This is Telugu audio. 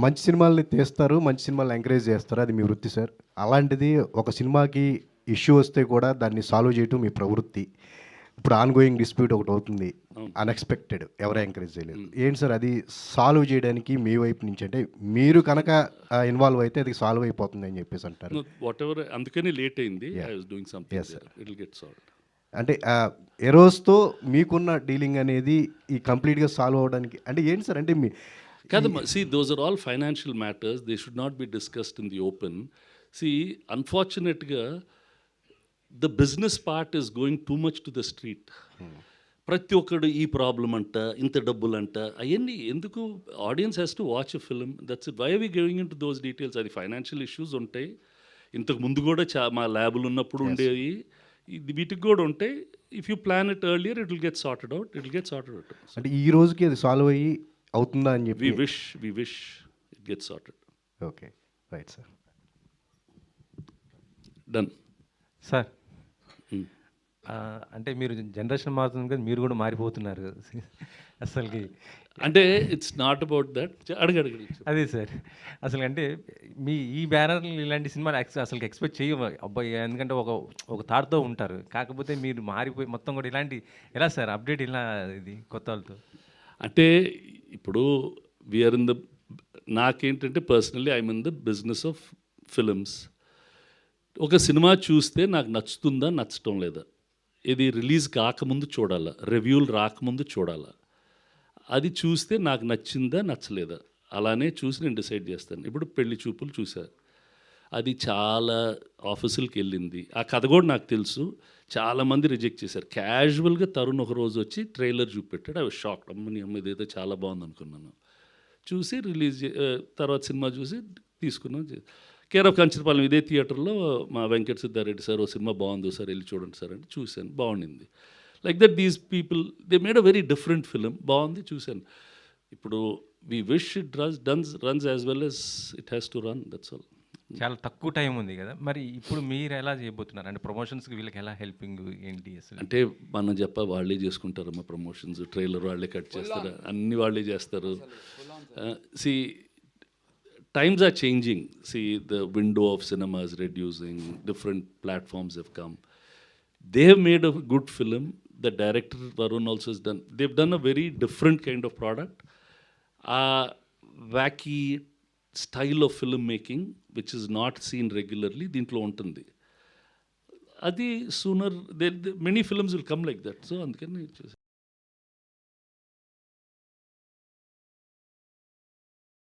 మంచి సినిమాల్ని తీస్తారు, మంచి సినిమాల్ని ఎంకరేజ్ చేస్తారు. అది మీ వృత్తి సార్. అలాంటిది ఒక సినిమాకి ఇష్యూ వస్తే కూడా దాన్ని సాల్వ్ చేయటం మీ ప్రవృత్తి. ఇప్పుడు ఆన్‌గోయింగ్ డిస్ప్యూట్ ఒకటవుతుంది. అవును. అన్‌ఎక్స్‌పెక్టెడ్ ఎవరు ఎంకరేజ్ చేయలేదు. ఏంటి సార్ అది సాల్వ్ చేయడానికి మీ వైపు నుంచి అంటే మీరు కనుక ఇన్వాల్వ్ అయితే అది సాల్వ్ అయిపోతుందని చెప్పేసి అంటారు. వాట్ ఎవర్, అందుకని లేట్ అయింది. Yeah. I was doing something. Yes, sir. It will get solved. అంటే ఎరోస్‌తో మీకున్న డీలింగ్ అనేది ఈ కంప్లీట్‌గా సాల్వ్ అవ్వడానికి అంటే ఏంటి సార్ అంటే మీ కాదమ్మా, see, those are all financial matters. They should not be discussed in the open. See, unfortunately, the business part is going too much to the street. ప్రతి ఒక్కడు ఈ ప్రాబ్లం అంట, ఇంత డబ్బులు అంట, అవన్నీ ఎందుకు? Audience has to watch a film. That's it. Why are we going into those details? అది ఫైనాన్షియల్ ఇష్యూస్ ఉంటాయి. ఇంతకు ముందు కూడా మా ల్యాబులు ఉన్నప్పుడు ఉండేవి. ఇది వీటికి కూడా ఉంటాయి. If you plan it earlier it will get sorted out. It will get sorted out. అంటే ఈ రోజుకి అది సాల్వ్ అయ్యి అవుతుందా అని చెప్పి We wish it gets sorted. Okay, right sir. Done. Sir, అంటే మీరు జనరేషన్ మారుతుంది కదా, మీరు కూడా మారిపోతున్నారు కదా అసలుకి. అంటే ఇట్స్ నాట్ అబౌట్ దట్. అడగడు. అదే సార్, అసలు అంటే మీ ఈ బ్యానర్లు ఇలాంటి సినిమాలు అసలు ఎక్స్పెక్ట్ చేయము అబ్బాయి, ఎందుకంటే ఒక థాట్తో ఉంటారు. కాకపోతే మీరు మారిపోయి మొత్తం కూడా ఇలాంటి ఎలా సార్ అప్డేట్ ఇలా ఇది కొత్త వాళ్ళతో? అంటే ఇప్పుడు వీఆర్ ఇన్ ద, నాకేంటంటే personally I'm in the business of films. ఒక సినిమా చూస్తే నాకు నచ్చుతుందా నచ్చటం లేదా, ఇది రిలీజ్ కాకముందు చూడాలా, రివ్యూలు రాకముందు చూడాలా, అది చూస్తే నాకు నచ్చిందా నచ్చలేదా, అలానే చూసి నేను డిసైడ్ చేస్తాను. ఇప్పుడు పెళ్లి చూపులు చూశారు, అది చాలా ఆఫీసులకి వెళ్ళింది. ఆ కథ కూడా నాకు తెలుసు. చాలామంది రిజెక్ట్ చేశారు. క్యాజువల్గా తరుణ్ ఒక రోజు వచ్చి ట్రైలర్ చూపెట్టాడు. I was shocked. అమ్మని అమ్మ ఇదేదో చాలా బాగుంది అనుకున్నాను. చూసి రిలీజ్ తర్వాత సినిమా చూసి తీసుకున్నాం. కేర్ ఆఫ్ కంచరపాలెం ఇదే థియేటర్లో మా వెంకట సిద్ధారెడ్డి సార్ ఓ సినిమా బాగుంది సార్ వెళ్ళి చూడండి సార్ అంటే చూశాను, బాగుండింది. Like that these people they made a very different film. బాగుంది, చూశాను. ఇప్పుడు we wish it runs as well as it has to run. That's all. చాలా తక్కువ టైం ఉంది కదా, మరి ఇప్పుడు మీరు ఎలా చేయబోతున్నారు? అంటే ప్రమోషన్స్కి వీళ్ళకి ఎలా హెల్పింగ్ ఏంటి అసలు? అంటే మనం వాళ్ళే చేసుకుంటారమ్మా ప్రమోషన్స్. ట్రైలర్ వాళ్ళే కట్ చేస్తారు, అన్ని వాళ్ళే చేస్తారు. See times are changing. See, the window of cinema is reducing. Different platforms have come. They have made a good film. The director Varun also has done. They've done a very different kind of product. Wacky style of filmmaking, which is not seen regularly. Dintlo untundi. Adi sooner, many films will come like that. So, andukani